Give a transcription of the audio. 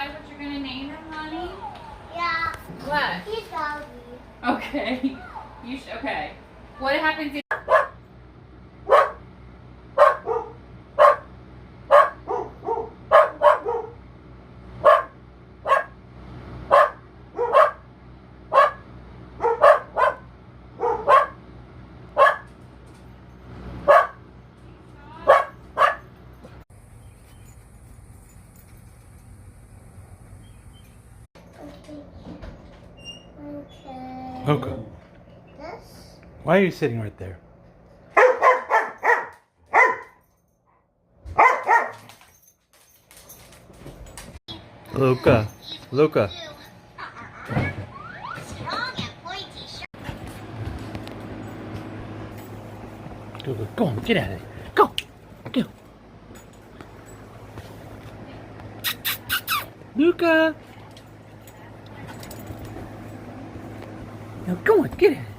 decide what you're gonna name him, honey? Yeah. What? He's doggy. Okay. Okay. What happens if... Okay. Luca, This? why are you sitting right there? Luca, Luca. Strong and pointy. Luca, go on, get at it. Go, go. Luca. Now go on, get at it.